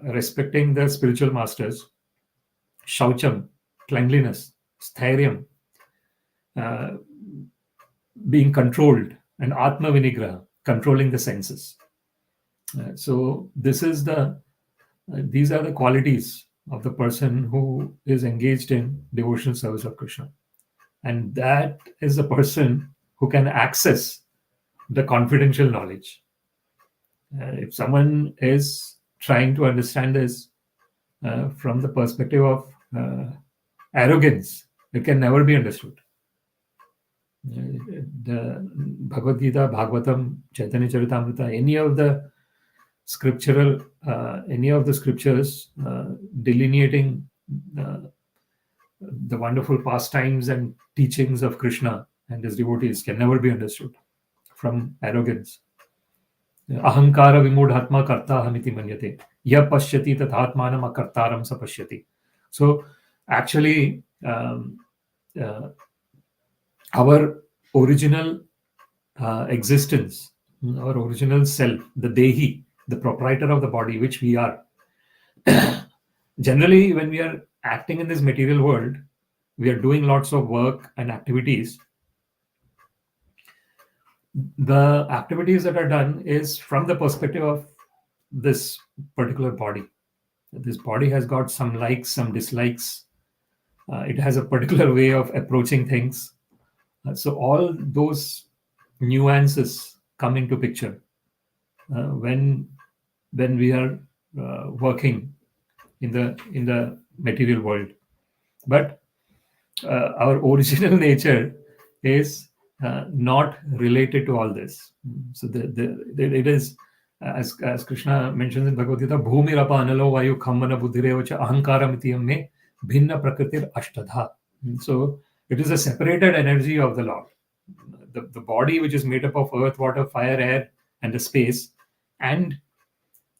respecting the spiritual masters, Shaucham, cleanliness, Sthairyam, being controlled, and Atma Vinigraha, controlling the senses. So this is these are the qualities of the person who is engaged in devotional service of Krishna. And that is the person who can access the confidential knowledge. If someone is trying to understand this from the perspective of arrogance, it can never be understood. The Bhagavad Gita, Bhagavatam, Chaitanya Charitamrita, any of the scriptures delineating the wonderful pastimes and teachings of Krishna and his devotees can never be understood from arrogance. Ahankara vimudhatma kartahamiti manyate. Ya pashyati tathatmanam akartaram sa pashyati. So actually, our original existence, our original self, the Dehi, the proprietor of the body, which we are. Generally, when we are acting in this material world, we are doing lots of work and activities. The activities that are done is from the perspective of this particular body. This body has got some likes, some dislikes. It has a particular way of approaching things. So all those nuances come into picture when we are working in the material world. But our original nature is not related to all this. So it is, as Krishna mentions in Bhagavad Gita, bhumirapa analo vayu khammana buddhirevacha ahankaram me bhinna prakritir ashtadha. So it is a separated energy of the Lord. The body, which is made up of earth, water, fire, air, and the space, and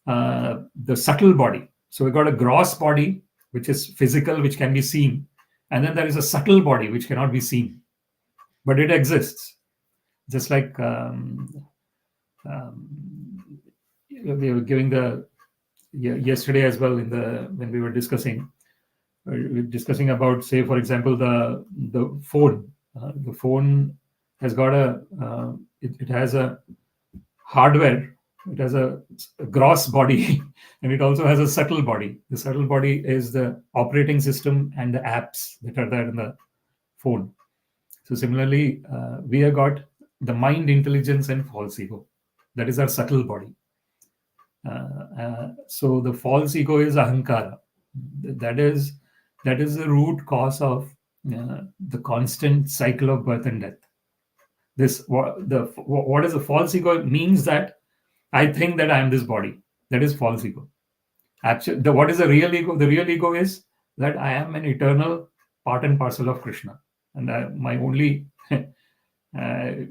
the subtle body. So we got a gross body, which is physical, which can be seen, and then there is a subtle body, which cannot be seen, but it exists. Just like we were giving yesterday as well when we were discussing about, say, for example, the phone. The phone has got it has a hardware. It has a gross body and it also has a subtle body. The subtle body is the operating system and the apps that are there in the phone. So similarly, we have got the mind, intelligence, and false ego. That is our subtle body. So the false ego is ahankara. That is the root cause of the constant cycle of birth and death. What is the false ego? It means that I think that I am this body. That is false ego. Actually, what is the real ego? The real ego is that I am an eternal part and parcel of Krishna, and my only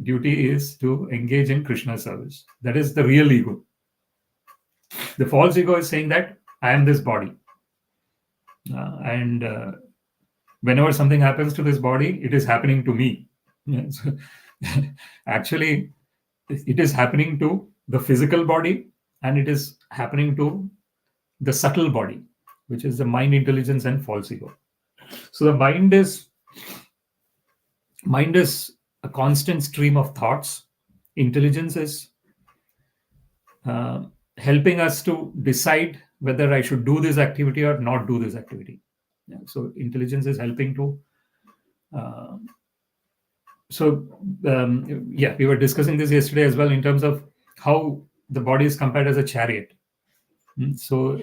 duty is to engage in Krishna service. That is the real ego. The false ego is saying that I am this body, and whenever something happens to this body, it is happening to me. So, actually, it is happening to the physical body, and it is happening to the subtle body, which is the mind, intelligence, and false ego. So the mind is a constant stream of thoughts. Intelligence is helping us to decide whether I should do this activity or not do this activity. Yeah, so intelligence is helping to we were discussing this yesterday as well in terms of how the body is compared as a chariot. So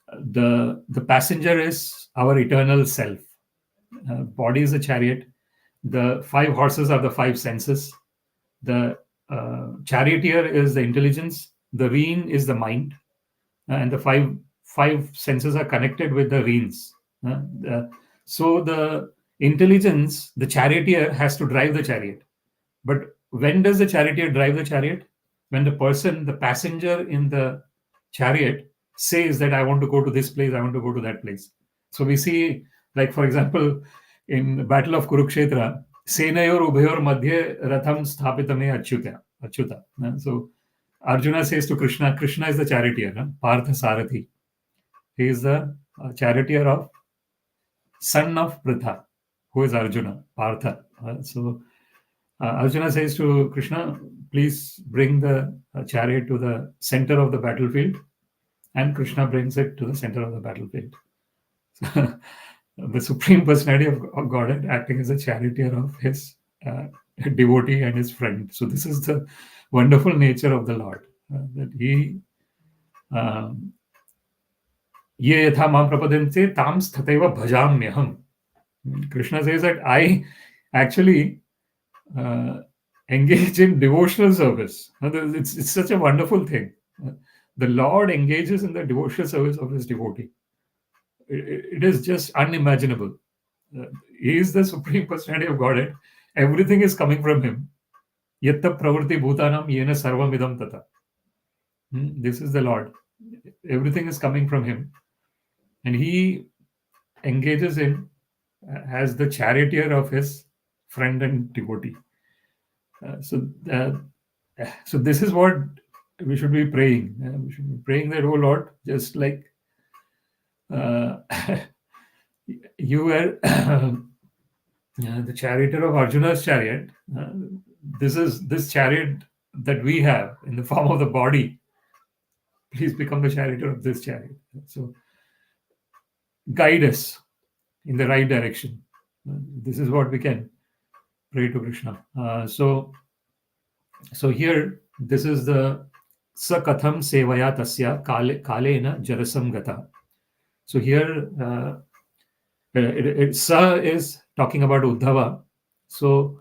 the passenger is our eternal self. Body is a chariot. The 5 horses are the 5 senses. The charioteer is the intelligence. The rein is the mind, and the five senses are connected with the reins. So the intelligence, the charioteer, has to drive the chariot. But when does the charioteer drive the chariot? When the passenger in the chariot says that I want to go to this place, I want to go to that place. So we see, like, for example, in the Battle of Kurukshetra, Senayor ubhayor madhye ratham sthapitame achyuta. So Arjuna says to Krishna, Krishna is the charioteer, Partha Sarathi. He is the charioteer of son of Pritha, who is Arjuna, Partha. So Arjuna says to Krishna, please bring the chariot to the center of the battlefield, and Krishna brings it to the center of the battlefield. So, the Supreme Personality of Godhead acting as a charioteer of his devotee and his friend. So this is the wonderful nature of the Lord, that he ye yatha mam prapadante tam sthateva bhajamyaham. Krishna says that I actually engage in devotional service. It's such a wonderful thing. The Lord engages in the devotional service of his devotee. It is just unimaginable. He is the Supreme Personality of Godhead. Everything is coming from him. Yatta pravritti bhutanam yena sarvamidam tata. This is the Lord. Everything is coming from him. And he engages in as the charioteer of his friend and devotee. So this is what we should be praying. We should be praying that, oh Lord, just like you were the charioteer of Arjuna's chariot. This chariot that we have in the form of the body. Please become the charioteer of this chariot. So guide us in the right direction. This is what we can pray to Krishna. So here, this is the sa kathaṁ sevayā tasya kālena jarasam gataḥ. So here, sa is talking about Uddhava. So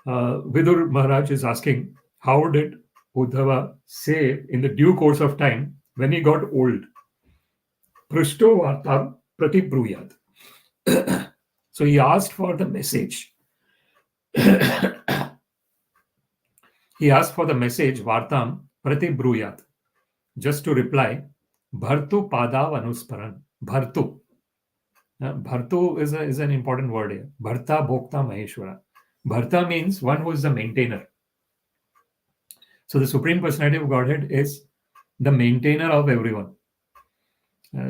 Vidur Maharaj is asking, how did Uddhava say in the due course of time, when he got old, pṛṣṭo vārtāṁ pratibrūyād. So he asked for the message. He asked for the message, vārtāṁ pratibrūyāt, just to reply, bhartuḥ pādāv anusmaran. Bhartuḥ. Bhartuḥ is an important word here. Bharta, bhokta, maheshwara. Bharta means one who is the maintainer. So the Supreme Personality of Godhead is the maintainer of everyone.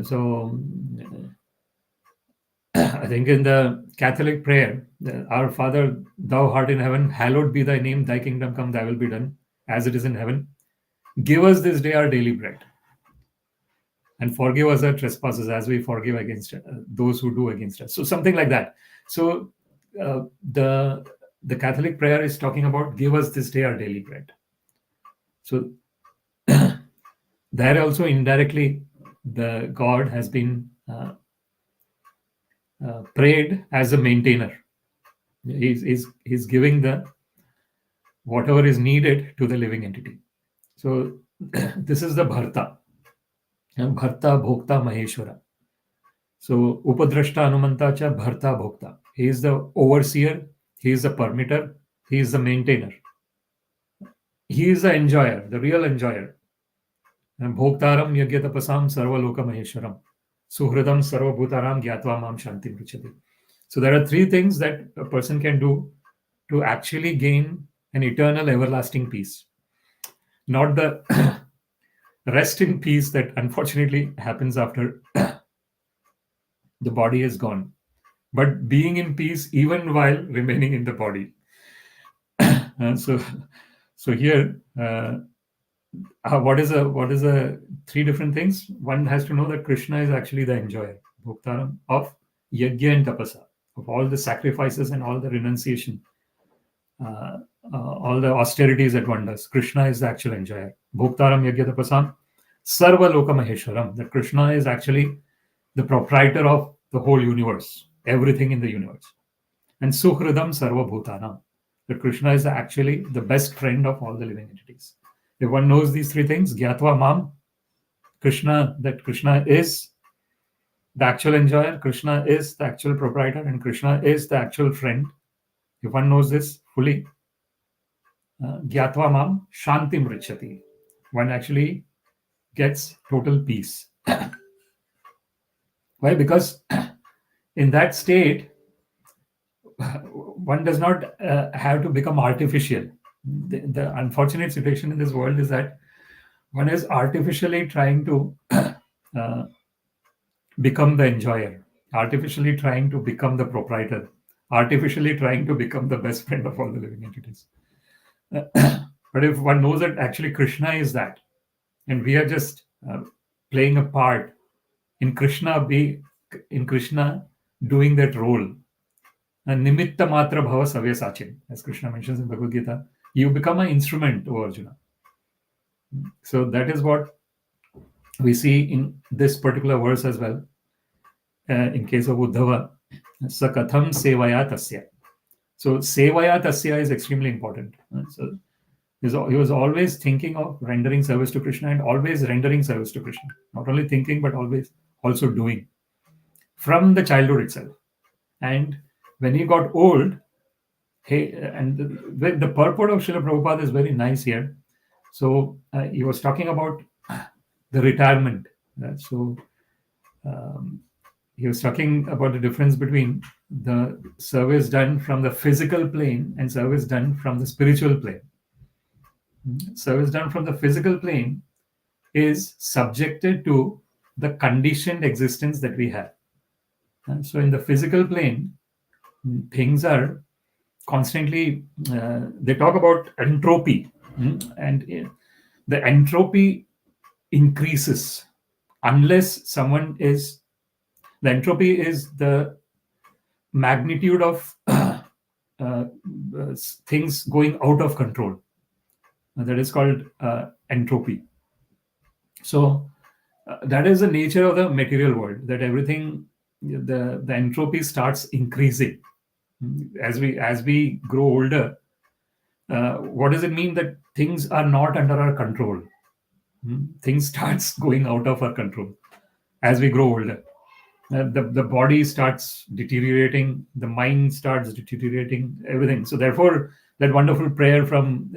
So I think in the Catholic prayer, Our Father, thou art in heaven, hallowed be thy name, thy kingdom come, thy will be done, as it is in heaven. Give us this day our daily bread. And forgive us our trespasses as we forgive against those who do against us. So something like that. So the Catholic prayer is talking about give us this day our daily bread. So there also indirectly the God has been prayed as a maintainer. He's giving the whatever is needed to the living entity. So this is the Bharta. Bharta, Bhokta, Maheshwara. So Upadrashta Anumanta cha Bharta Bhokta. He is the overseer, he is the permitter, he is the maintainer. He is the enjoyer, the real enjoyer. Bhoktaram yagyatapasam sarvaloka maheshwaram. Suhridam sarvabhutaram gyatva mam shanti pṛṣṭati. So there are three things that a person can do to actually gain an eternal everlasting peace. Not the rest in peace that unfortunately happens after the body is gone, but being in peace even while remaining in the body. So here, what is the three different things? One has to know that Krishna is actually the enjoyer, Bhoktaram, of yajna and tapasa, of all the sacrifices and all the renunciation, all the austerities that one does. Krishna is the actual enjoyer. Bhoktaram yajna tapasam sarva loka maheshwaram. That Krishna is actually the proprietor of the whole universe, everything in the universe. And suhridam sarva bhutanam. That Krishna is actually the best friend of all the living entities. If one knows these three things, gyatva mam, that Krishna is the actual enjoyer, Krishna is the actual proprietor, and Krishna is the actual friend. If one knows this fully, gyatva mam shantim pṛṣṭati. One actually gets total peace. Why? Because in that state, one does not have to become artificial. The unfortunate situation in this world is that one is artificially trying to become the enjoyer, artificially trying to become the proprietor, artificially trying to become the best friend of all the living entities. But if one knows that actually Krishna is that, and we are just playing a part in Krishna, doing that role, nimitta matra bhava savyā, as Krishna mentions in Bhagavad Gita, you become an instrument, O Arjuna. So that is what we see in this particular verse as well. In case of Uddhava, sa kathaṁ sevayā tasya. So sevayā tasya is extremely important. So he was always thinking of rendering service to Krishna and always rendering service to Krishna. Not only thinking, but always also doing from the childhood itself. And when he got old, and the purport of Srila Prabhupada is very nice here. So he was talking about the retirement. So he was talking about the difference between the service done from the physical plane and service done from the spiritual plane. Service done from the physical plane is subjected to the conditioned existence that we have. So in the physical plane, things are constantly, they talk about entropy, and the entropy increases unless someone is, the entropy is the magnitude of things going out of control. That is called entropy. So that is the nature of the material world, that everything, the entropy starts increasing as we grow older. What does it mean that things are not under our control? Things starts going out of our control as we grow older. The body starts deteriorating, the mind starts deteriorating, everything. So therefore, that wonderful prayer from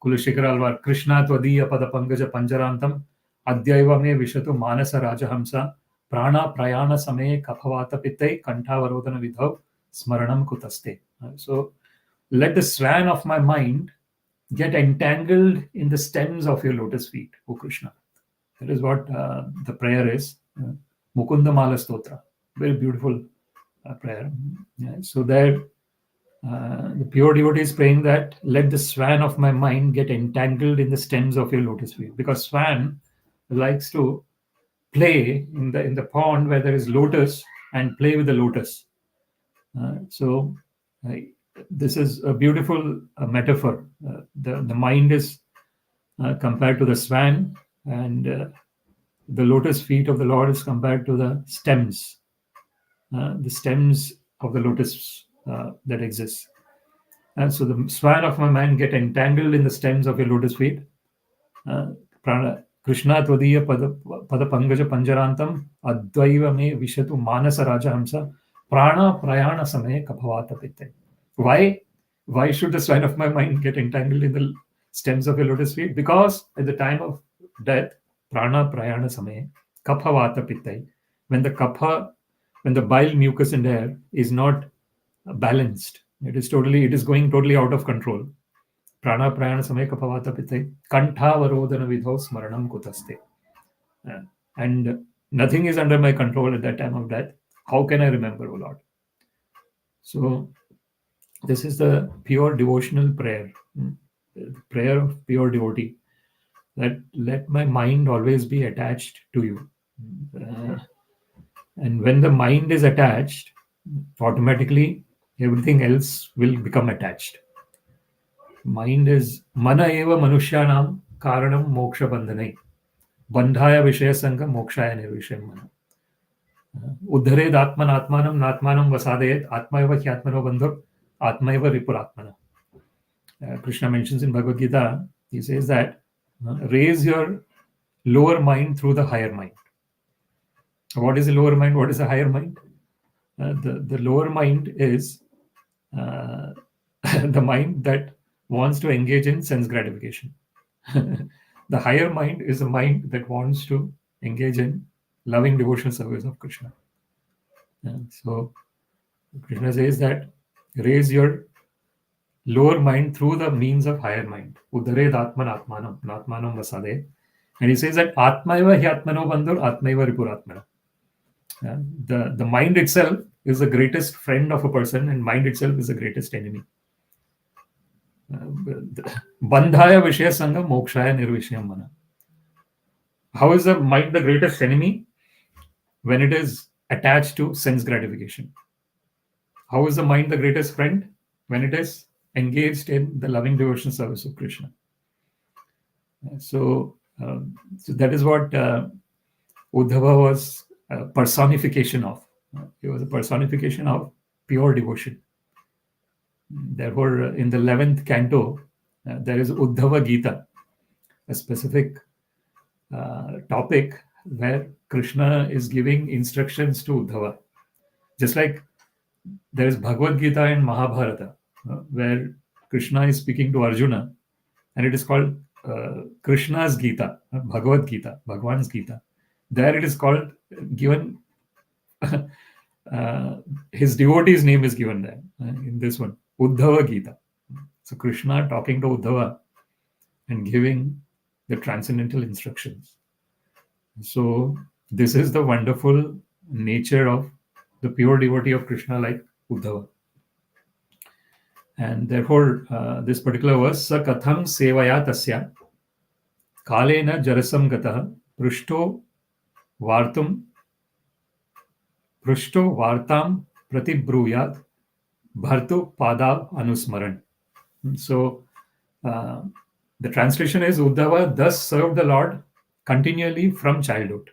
Kulashekara Alvar, Krishna tvadiya padapangaja panjarantam adyaiva me vishatu manasa rajahamsa prana prayana same kaphavata pittai kantavarodana vidhav smaranam kutaste. So let the swan of my mind get entangled in the stems of your lotus feet, O Krishna. That is what the prayer is. Mukunda Mala Stotra. Very beautiful prayer. So there, the pure devotee is praying that let the swan of my mind get entangled in the stems of your lotus feet, because swan likes to play in the pond where there is lotus and play with the lotus. So this is a beautiful metaphor. The mind is compared to the swan, and the lotus feet of the Lord is compared to the stems of the lotus that exists. And so the swan of my mind get entangled in the stems of your lotus feet. Krishna tvadiya padapangaja panjarantam advaiva me vishatu manasa rajahamsa prana prayana same kaphavata pitte. Why should the swan of my mind get entangled in the stems of your lotus feet? Because at the time of death, prana prayana same kaphavata pittai, when the bile, mucus, and air is not balanced, it is going totally out of control. Prana prayana same kaphavata pittai kantavarodana vidhav smaranam kutaste. And nothing is under my control at that time of death. How can I remember, O Lord? So this is the pure devotional prayer, the prayer of pure devotee, that let my mind always be attached to you. And when the mind is attached, automatically everything else will become attached. Mind is mana eva manushyanam karanam moksha bandhanai bandhaya vishaya sangha mokshaya nirvishayam mana uddhared atman atmanam natmanam vasadayet atma eva hyatmano bandhu atma eva ripuratmana. Krishna mentions in Bhagavad Gita, he says that raise your lower mind through the higher mind. What is the lower mind? What is the higher mind? The lower mind is the mind that wants to engage in sense gratification. The higher mind is the mind that wants to engage in loving devotional service of Krishna. So Krishna says that raise your lower mind through the means of higher mind. Uddhared atman atmanam, atmanam vasade. And he says that atmaiva hi atmano bandhur, atmaiva ripuratmana. The mind itself is the greatest friend of a person, and mind itself is the greatest enemy. Bandhaya vishaya sangha mokshaya nirvishayam mana. How is the mind the greatest enemy? When it is attached to sense gratification. How is the mind the greatest friend? When it is engaged in the loving devotion service of Krishna. So that is what Uddhava was a personification of. He was a personification of pure devotion. Therefore, in the 11th canto, there is Uddhava Gita, a specific topic where Krishna is giving instructions to Uddhava. Just like there is Bhagavad Gita and Mahabharata, where Krishna is speaking to Arjuna, and it is called Krishna's Gita, Bhagavad Gita, Bhagwan's Gita. There it is called, given, his devotee's name is given there in this one, Uddhava Gita. So Krishna talking to Uddhava and giving the transcendental instructions. So this is the wonderful nature of the pure devotee of Krishna like Uddhava. And therefore, this particular verse, sa kathaṁ sevayā tasya, kālena jarasam gataḥ, pṛṣṭo vārtāṁ pratibrūyād, bhartuḥ pādāv anusmaran. So the translation is Uddhava thus served the Lord continually from childhood.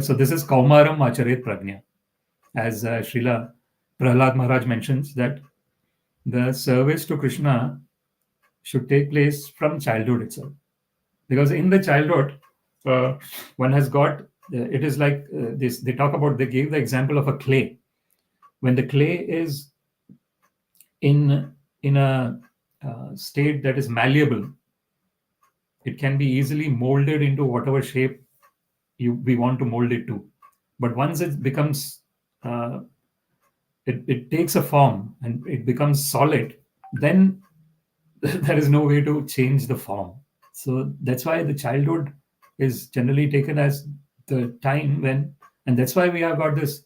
So this is Kaumaram Acharet Prajna. As Srila Prahlad Maharaj mentions, that the service to Krishna should take place from childhood itself. Because in the childhood, one has got, it is like this, they talk about, they gave the example of a clay. When the clay is in a state that is malleable, it can be easily molded into whatever shape we want to mold it to. But once it becomes, it takes a form and it becomes solid, then there is no way to change the form. So that's why the childhood is generally taken as the time when, and that's why we have got this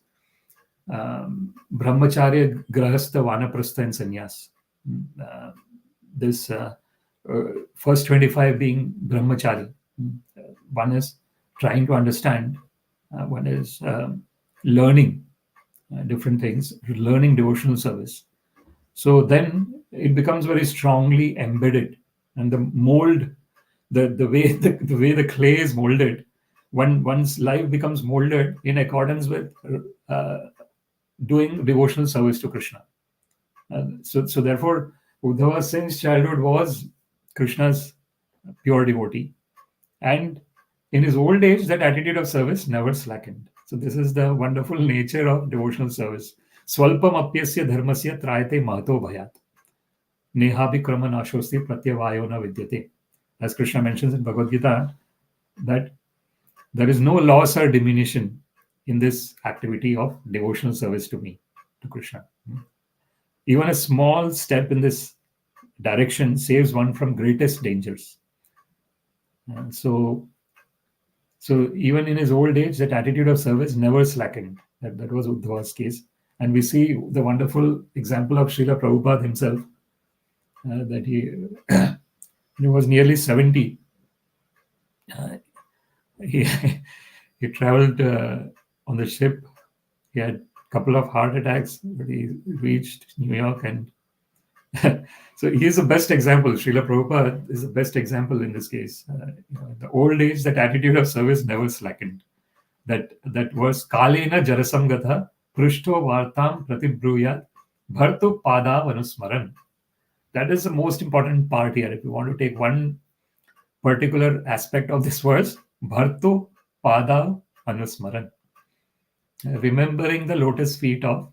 brahmacharya, grahastha, vanaprastha, and sannyas. This first 25 being brahmachari. One is trying to understand, one is learning different things, learning devotional service. So then it becomes very strongly embedded, and the mold, the way the clay is molded, one's life becomes molded in accordance with doing devotional service to Krishna. So therefore, Uddhava since childhood was Krishna's pure devotee, and in his old age, that attitude of service never slackened. So this is the wonderful nature of devotional service. Swalpam apyasya dharmasya trayate mahato bhayat. Nehabhikrama nashosti pratyavayo na vidyate. As Krishna mentions in Bhagavad Gita, that there is no loss or diminution in this activity of devotional service to me, to Krishna. Even a small step in this direction saves one from greatest dangers. So even in his old age, that attitude of service never slackened. That was Uddhava's case. And we see the wonderful example of Srila Prabhupada himself, that he was nearly 70. He traveled on the ship. He had a couple of heart attacks, but he reached New York, and so he is the best example. Srila Prabhupada is the best example in this case. In the old age, that attitude of service never slackened. That was kālena jarasaṁ gataḥ, pṛṣṭo vārtāṁ pratibrūyād, bhartuḥ pādāv anusmaran. That is the most important part here. If you want to take one particular aspect of this verse, bhartuḥ pādāv anusmaran. Remembering the lotus feet of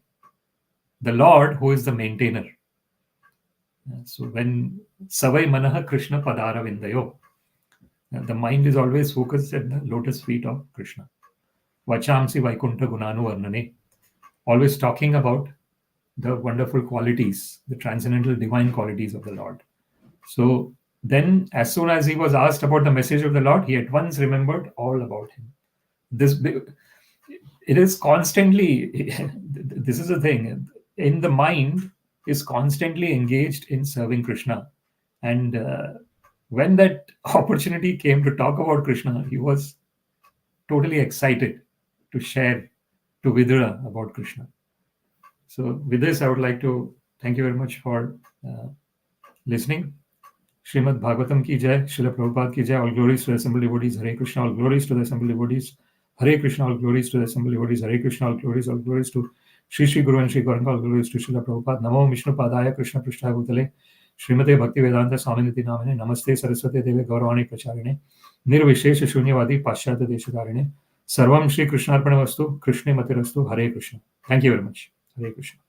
the Lord, who is the maintainer. So when savai manaha Krishna padara vindayo, the mind is always focused at the lotus feet of Krishna. Vachamsi vaikunta gunanu varnane, always talking about the wonderful qualities, the transcendental divine qualities of the Lord. So then, as soon as he was asked about the message of the Lord, he at once remembered all about him. It is constantly, this is the thing, in the mind is constantly engaged in serving Krishna. And when that opportunity came to talk about Krishna, he was totally excited to share to Vidura about Krishna. So with this, I would like to thank you very much for listening. Śrīmad-Bhāgavatam ki jai, Srila Prabhupada ki jai, all glories to the assembled devotees, Hare Krishna, all glories to the assembled devotees, Hare Krishna, all glories to the assembled devotees, Hare Krishna, all glories to Shri Guru and Shri Gauranga, all glories to Srila Prabhupada. Namo Vishnu Padaya Krishna pṛṣṭaḥ Bhutale, Śrīmate Bhakti Vedanta Swaminiti Namane, Namaste Saraswate Deve Gauravani Pracharine, Nirvishesha Shunyavadi Paśyata Deshakarine, Sarvam Shri Krishnarpana Vastu, Krishne Matirastu, Hare Krishna. Thank you very much. Hare Krishna.